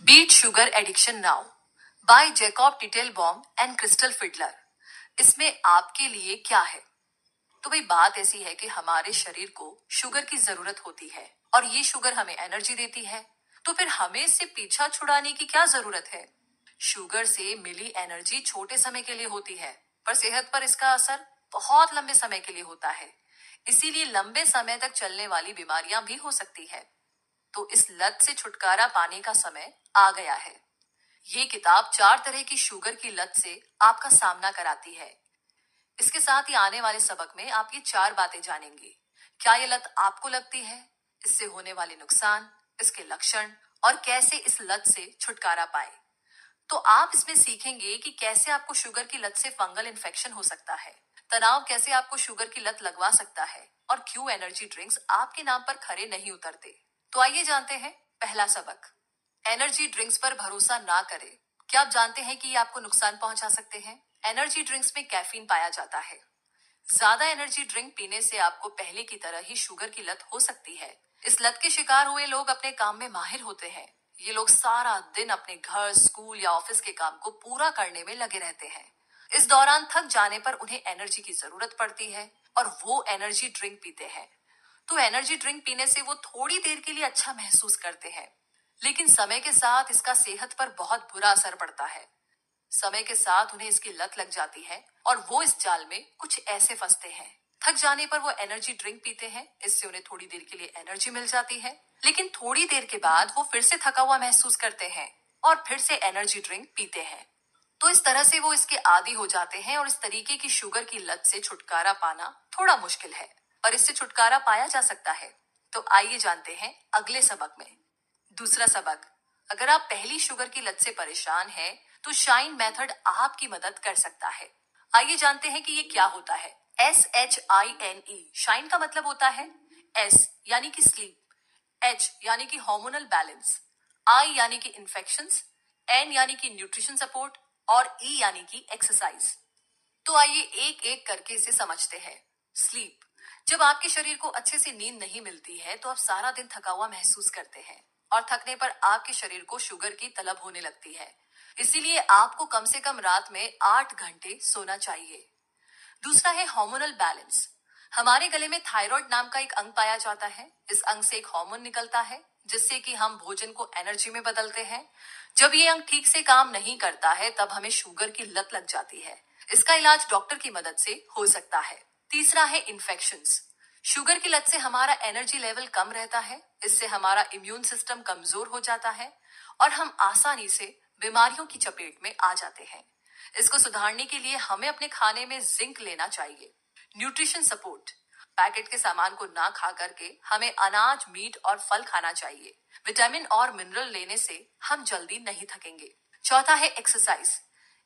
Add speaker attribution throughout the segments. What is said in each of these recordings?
Speaker 1: Beat sugar addiction now by Jacob Teitelbaum and Chrystle Fiedler. इसमें आपके लिए क्या है? तो भाई बात ऐसी है कि हमारे शरीर को शुगर की जरूरत होती है और ये शुगर हमें एनर्जी देती है। तो फिर हमें इससे पीछा छुड़ाने की क्या जरूरत है? शुगर से मिली एनर्जी छोटे समय के लिए होती है, पर सेहत पर इसका असर बहुत लंबे समय के लिए होता है। इसीलिए लंबे समय तक चलने वाली बीमारियां भी हो सकती है। तो इस लत से छुटकारा पाने का समय आ गया है। ये किताब 4 तरह की शुगर की लत से आपका सामना कराती है। इसके साथ ही आने वाले सबक में आप ये 4 बातें जानेंगे। क्या ये लत आपको लगती है, इससे होने वाले नुकसान, इसके लक्षण और कैसे इस लत से छुटकारा पाए। तो आप इसमें सीखेंगे कि कैसे आपको शुगर की लत से फंगल इन्फेक्शन हो सकता है, तनाव कैसे आपको शुगर की लत लगवा सकता है और क्यों एनर्जी ड्रिंक्स आपके नाम पर खरे नहीं उतरते। तो आइए जानते हैं पहला सबक। एनर्जी ड्रिंक्स पर भरोसा ना करें। क्या आप जानते हैं कि ये आपको नुकसान पहुंचा सकते हैं? एनर्जी ड्रिंक्स में कैफीन पाया जाता है। ज्यादा एनर्जी ड्रिंक पीने से आपको पहले की तरह ही शुगर की लत हो सकती है। इस लत के शिकार हुए लोग अपने काम में माहिर होते हैं। ये लोग सारा दिन अपने घर, स्कूल या ऑफिस के काम को पूरा करने में लगे रहते हैं। इस दौरान थक जाने पर उन्हें एनर्जी की जरूरत पड़ती है और वो एनर्जी ड्रिंक पीते हैं। तो एनर्जी ड्रिंक पीने से वो थोड़ी देर के लिए अच्छा महसूस करते हैं, लेकिन समय के साथ इसका सेहत पर बहुत बुरा असर पड़ता है। समय के साथ उन्हें इसकी लत लग जाती है और वो इस जाल में कुछ ऐसे फंसते हैं। थक जाने पर वो एनर्जी ड्रिंक पीते हैं। इससे उन्हें थोड़ी देर के लिए एनर्जी मिल जाती है, लेकिन थोड़ी देर के बाद वो फिर से थका हुआ महसूस करते हैं और फिर से एनर्जी ड्रिंक पीते हैं। तो इस तरह से वो इसके आदी हो जाते हैं और इस तरीके की शुगर की लत से छुटकारा पाना थोड़ा मुश्किल है, पर इससे छुटकारा पाया जा सकता है। तो आइए जानते हैं अगले सबक में। दूसरा सबक, अगर आप पहली शुगर की लत से परेशान हैं, तो शाइन मेथड आपकी मदद कर सकता है। आइए जानते हैं कि ये क्या होता है। SHINE, शाइन का मतलब होता है S यानी कि स्लीप, H यानी कि हार्मोनल बैलेंस, I यानी कि इन्फेक्शंस, N यानी कि न्यूट्रिशन सपोर्ट और E यानी कि एक्सरसाइज। तो आइए एक एक करके इसे समझते हैं। स्लीप, जब आपके शरीर को अच्छे से नींद नहीं मिलती है तो आप सारा दिन थका हुआ महसूस करते हैं और थकने पर आपके शरीर को शुगर की तलब होने लगती है। इसीलिए आपको कम से कम रात में 8 घंटे सोना चाहिए। दूसरा है हार्मोनल बैलेंस। हमारे गले में थायराइड नाम का एक अंग पाया जाता है। इस अंग से एक हार्मोन निकलता है जिससे कि हम भोजन को एनर्जी में बदलते हैं। जब ये अंग ठीक से काम नहीं करता है तब हमें शुगर की लत लग जाती है। इसका इलाज डॉक्टर की मदद से हो सकता है। तीसरा है इन्फेक्शंस। शुगर की लत से हमारा एनर्जी लेवल कम रहता है। इससे हमारा इम्यून सिस्टम कमजोर हो जाता है और हम आसानी से बीमारियों की चपेट में आ जाते हैं। इसको सुधारने के लिए हमें अपने खाने में जिंक लेना चाहिए। न्यूट्रिशन सपोर्ट, पैकेट के सामान को ना खा करके हमें अनाज, मीट और फल खाना चाहिए। विटामिन और मिनरल लेने से हम जल्दी नहीं थकेंगे। चौथा है एक्सरसाइज।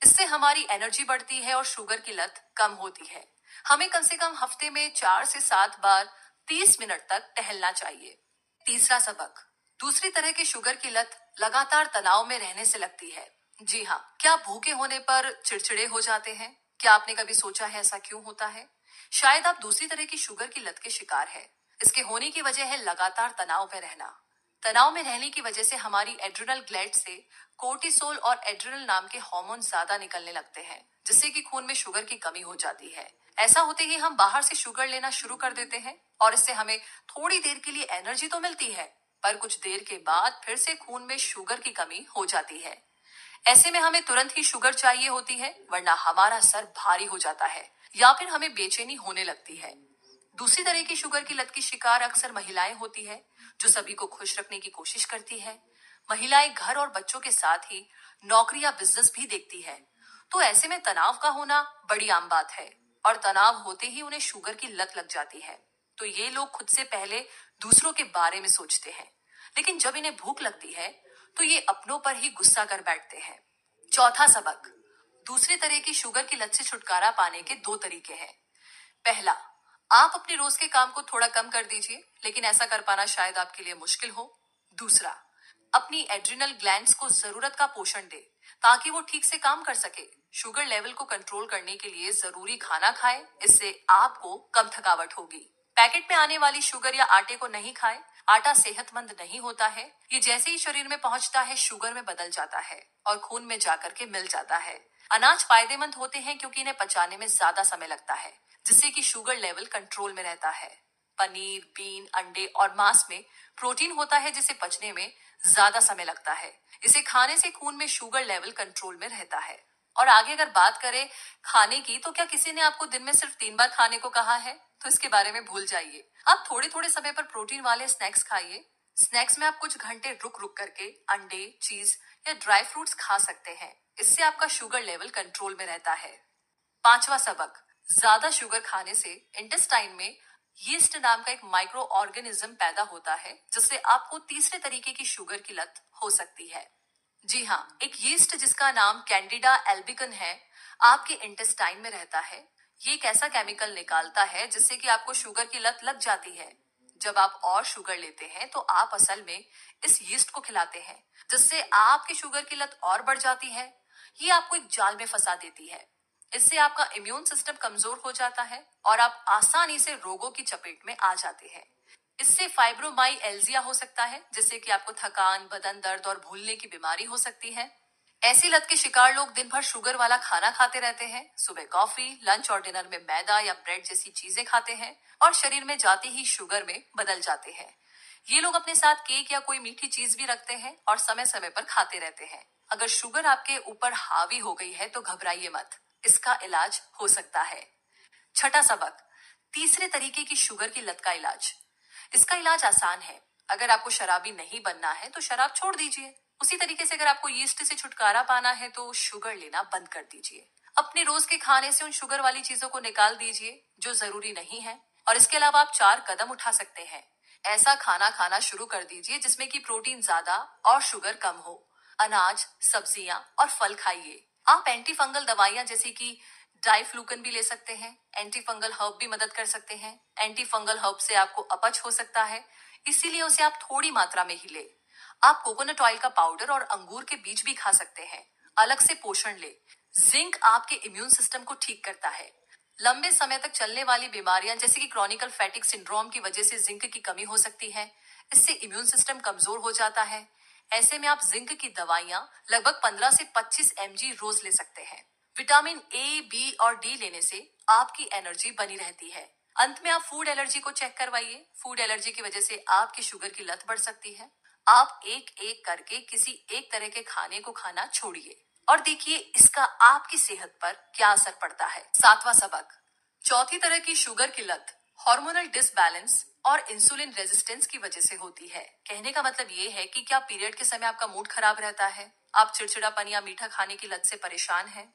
Speaker 1: इससे हमारी एनर्जी बढ़ती है और शुगर की लत कम होती है। हमें कम से कम हफ्ते में 4 से 7 बार 30 मिनट तक टहलना चाहिए। तीसरा सबक, दूसरी तरह की शुगर की लत लगातार तनाव में रहने से लगती है। जी हाँ, क्या आप भूखे होने पर चिड़चिड़े हो जाते हैं? क्या आपने कभी सोचा है ऐसा क्यों होता है? शायद आप दूसरी तरह की शुगर की लत के शिकार है। इसके होने की वजह है लगातार तनाव में रहना। तनाव में रहने की वजह से हमारी एड्रिनल ग्लैंड से कोर्टिसोल और एड्रिनल नाम के हार्मोन ज्यादा निकलने लगते हैं, जिससे कि खून में शुगर की कमी हो जाती है। ऐसा होते ही हम बाहर से शुगर लेना शुरू कर देते हैं और इससे हमें थोड़ी देर के लिए एनर्जी तो मिलती है, पर कुछ देर के बाद फिर से खून में शुगर की कमी हो जाती है। ऐसे में हमें तुरंत ही शुगर चाहिए होती है, वरना हमारा सर भारी हो जाता है या फिर हमें बेचैनी होने लगती है। दूसरी तरह की शुगर की लत की शिकार अक्सर महिलाएं होती है, जो सभी को खुश रखने की कोशिश करती है। महिलाएं घर और बच्चों के साथ ही नौकरी या बिजनेस भी देखती है। तो ऐसे में तनाव का होना बड़ी आम बात है और तनाव होते ही उन्हें शुगर की लत लग जाती है। तो ये लोग खुद से पहले दूसरों के बारे में सोचते हैं, लेकिन जब इन्हें भूख लगती है तो ये अपनों पर ही गुस्सा कर बैठते हैं। चौथा सबक, दूसरी तरह की शुगर की लत से छुटकारा पाने के 2 तरीके हैं। पहला, आप अपने रोज के काम को थोड़ा कम कर दीजिए, लेकिन ऐसा कर पाना शायद आपके लिए मुश्किल हो। दूसरा, अपनी एड्रिनल ग्लैंड्स को जरूरत का पोषण दे ताकि वो ठीक से काम कर सके। शुगर लेवल को कंट्रोल करने के लिए जरूरी खाना खाएं, इससे आपको कम थकावट होगी। पैकेट में आने वाली शुगर या आटे को नहीं खाएं, आटा सेहतमंद नहीं होता है। ये जैसे ही शरीर में पहुंचता है शुगर में बदल जाता है और खून में जाकर के मिल जाता है। अनाज फायदेमंद होते हैं क्योंकि इन्हें पचाने में ज्यादा समय लगता है, जिससे कि शुगर लेवल कंट्रोल में रहता है। पनीर, बीन, अंडे और मांस में प्रोटीन होता है जिसे पचने में ज्यादा समय लगता है। इसे खाने से खून में शुगर लेवल कंट्रोल में रहता है। और आगे अगर बात करें खाने की, तो क्या किसी ने आपको दिन में सिर्फ 3 बार खाने को कहा है? तो इसके बारे में भूल जाइए। आप थोड़े थोड़े समय पर प्रोटीन वाले स्नैक्स खाइए। स्नैक्स में आप कुछ घंटे रुक रुक करके अंडे, चीज या ड्राई फ्रूट्स खा सकते हैं। इससे आपका शुगर लेवल कंट्रोल में रहता है। पांचवा सबक, ज्यादा शुगर खाने से इंटेस्टाइन में यीस्ट नाम का एक माइक्रो ऑर्गेनिज्म पैदा होता है, जिससे आपको तीसरे तरीके की शुगर की लत हो सकती है। जी हाँ, एक यीस्ट जिसका नाम कैंडिडा एल्बिकन है, आपके इंटेस्टाइन में रहता है। ये एक ऐसा केमिकल निकालता है जिससे कि आपको शुगर की लत लग जाती है। जब आप और शुगर लेते हैं तो आप असल में इस यीस्ट को खिलाते हैं, जिससे आपकी शुगर की लत और बढ़ जाती है। ये आपको एक जाल में फंसा देती है। इससे आपका इम्यून सिस्टम कमजोर हो जाता है और आप आसानी से रोगों की चपेट में आ जाते हैं। इससे फाइब्रोमाइएल्जिया हो सकता है, जिससे कि आपको थकान, बदन दर्द और भूलने की बीमारी हो सकती है। ऐसी लत के शिकार लोग दिन भर शुगर वाला खाना खाते रहते हैं। सुबह कॉफी, लंच और डिनर में मैदा या ब्रेड जैसी चीजें खाते हैं और शरीर में जाते ही शुगर में बदल जाते हैं। ये लोग अपने साथ केक या कोई मीठी चीज भी रखते हैं और समय समय पर खाते रहते हैं। अगर शुगर आपके ऊपर हावी हो गई है तो घबराइए मत, इसका इलाज हो सकता है। छठा सबक, तीसरे तरीके की शुगर की लत का इलाज। इसका इलाज आसान है। अगर आपको शराबी नहीं बनना है तो शराब छोड़ दीजिए। उसी तरीके से अगर आपको यीस्ट से छुटकारा पाना है तो शुगर लेना बंद कर दीजिए। अपने रोज के खाने से उन शुगर वाली चीजों को निकाल दीजिए जो जरूरी नहीं है। और इसके अलावा आप 4 कदम उठा सकते हैं। ऐसा खाना खाना शुरू कर दीजिए जिसमें कि प्रोटीन ज्यादा और शुगर कम हो। अनाज, सब्जियां और फल खाइए। आप एंटी फंगल दवाइयां जैसे कि डाइफ्लूकन भी ले सकते हैं। एंटी फंगल हर्ब भी मदद कर सकते हैं। एंटी फंगल हर्ब से आपको अपच हो सकता है, इसीलिए उसे आप थोड़ी मात्रा में ही ले। आप कोकोनट ऑयल का पाउडर और अंगूर के बीज भी खा सकते हैं। अलग से पोषण ले। जिंक आपके इम्यून सिस्टम को ठीक करता है। लंबे समय तक चलने वाली बीमारियां जैसे कि क्रॉनिकल फैटिक सिंड्रोम की वजह से जिंक की कमी हो सकती है। इससे इम्यून सिस्टम कमजोर हो जाता है। ऐसे में आप जिंक की दवाइयां लगभग 15 से 25 mg रोज ले सकते हैं। विटामिन ए, बी और डी लेने से आपकी एनर्जी बनी रहती है। अंत में आप फूड एलर्जी को चेक करवाइए। फूड एलर्जी की वजह से आपकी शुगर की लत बढ़ सकती है। आप एक एक करके किसी एक तरह के खाने को खाना छोड़िए और देखिए इसका आपकी सेहत पर क्या असर पड़ता है। सातवां सबक, चौथी तरह की शुगर की लत हार्मोनल डिसबैलेंस और इंसुलिन रेजिस्टेंस की वजह से होती है। कहने का मतलब ये है कि क्या पीरियड के समय आपका मूड खराब रहता है, आप चिड़चिड़ापन या मीठा खाने की लत से परेशान हैं?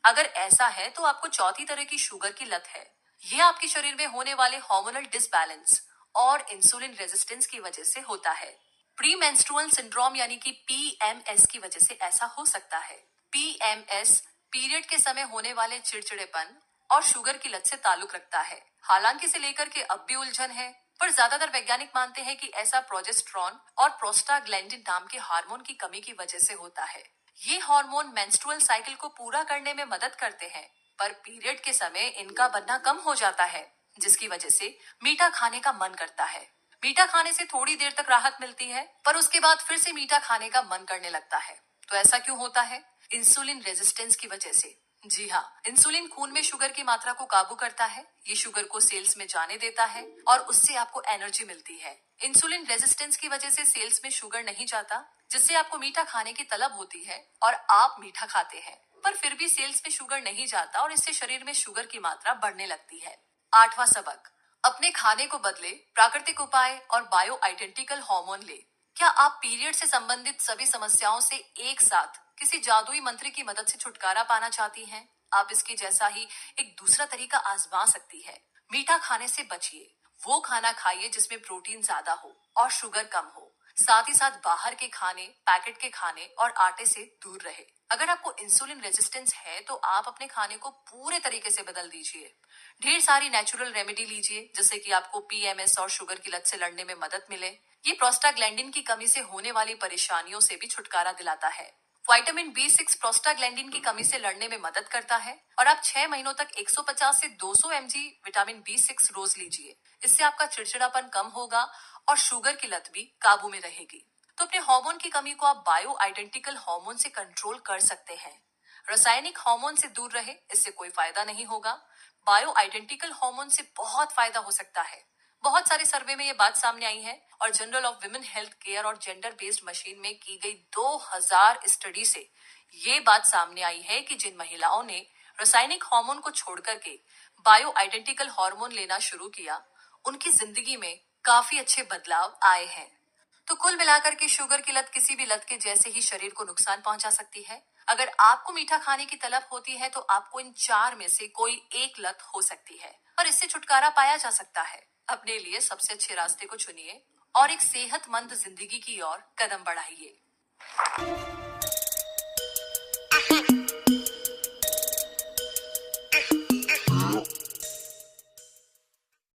Speaker 1: अगर ऐसा है तो आपको चौथी तरह की शुगर की लत है। यह आपके शरीर में होने वाले हार्मोनल डिसबैलेंस और इंसुलिन रेजिस्टेंस की वजह से होता है। प्री मेंस्ट्रुअल सिंड्रोम यानी कि पीएमएस की वजह से ऐसा हो सकता है। पीएमएस पीरियड के समय होने वाले चिड़चिड़ेपन और शुगर की लत से ताल्लुक रखता है। हालांकि इसे लेकर के अब भी उलझन है, पर ज्यादातर वैज्ञानिक मानते हैं कि ऐसा प्रोजेस्टेरॉन और प्रोस्टाग्लैंडिन नाम के हार्मोन की कमी की वजह से होता है। ये हार्मोन मेंस्ट्रुअल साइकिल को पूरा करने में मदद करते हैं, पर पीरियड के समय इनका बनना कम हो जाता है, जिसकी वजह से मीठा खाने का मन करता है। मीठा खाने से थोड़ी देर तक राहत मिलती है, पर उसके बाद फिर से मीठा खाने का मन करने लगता है। तो ऐसा क्यों होता है? इंसुलिन रेजिस्टेंस की वजह से। जी हाँ, इंसुलिन खून में शुगर की मात्रा को काबू करता है। ये शुगर को सेल्स में जाने देता है और उससे आपको एनर्जी मिलती है। इंसुलिन रेजिस्टेंस की वजह से सेल्स में शुगर नहीं जाता, जिससे आपको मीठा खाने की तलब होती है और आप मीठा खाते हैं, पर फिर भी सेल्स में शुगर नहीं जाता और इससे शरीर में शुगर की मात्रा बढ़ने लगती है। आठवां सबक, अपने खाने को बदले, प्राकृतिक उपाय और बायो आइडेंटिकल हार्मोन ले। क्या आप पीरियड से संबंधित सभी समस्याओं से एक साथ किसी जादुई मंत्र की मदद से छुटकारा पाना चाहती हैं? आप इसके जैसा ही एक दूसरा तरीका आजमा सकती है। मीठा खाने से बचिए। वो खाना खाइए जिसमें प्रोटीन ज्यादा हो और शुगर कम हो। साथ ही साथ बाहर के खाने, पैकेट के खाने और आटे से दूर रहे। अगर आपको इंसुलिन रेजिस्टेंस है तो आप अपने खाने को पूरे तरीके से बदल दीजिए। ढेर सारी नेचुरल रेमेडी लीजिए जिससे कि आपको पीएमएस और शुगर की लत से लड़ने में मदद मिले। ये प्रोस्टाग्लैंडिन की कमी से होने वाली परेशानियों से भी छुटकारा दिलाता है। विटामिन B6 प्रोस्टाग्लैंडिन की कमी से लड़ने में मदद करता है और आप 6 महीनों तक 150 से 200 mg विटामिन B6 रोज लीजिए। इससे आपका चिड़चिड़ापन कम होगा और शुगर की लत भी काबू में रहेगी। तो अपने हार्मोन की कमी को आप बायो आइडेंटिकल हार्मोन से कंट्रोल कर सकते हैं। रासायनिक हार्मोन से दूर रहे, इससे कोई फायदा नहीं होगा। बायो आइडेंटिकल हार्मोन से बहुत फायदा हो सकता है। बहुत सारे सर्वे में ये बात सामने आई है और journal of women health care और जेंडर बेस्ड मशीन में की गई 2000 स्टडी से ये बात सामने आई है कि जिन महिलाओं ने रासायनिक हार्मोन को छोड़ करके बायो आइडेंटिकल हार्मोन लेना शुरू किया, उनकी जिंदगी में काफी अच्छे बदलाव आए हैं। तो कुल मिलाकर के शुगर की लत किसी भी लत के जैसे ही शरीर को नुकसान पहुंचा सकती है। अगर आपको मीठा खाने की तलब होती है तो आपको इन चार में से कोई एक लत हो सकती है और इससे छुटकारा पाया जा सकता है। अपने लिए सबसे अच्छे रास्ते को चुनिए और एक सेहतमंद जिंदगी की ओर कदम बढ़ाइए।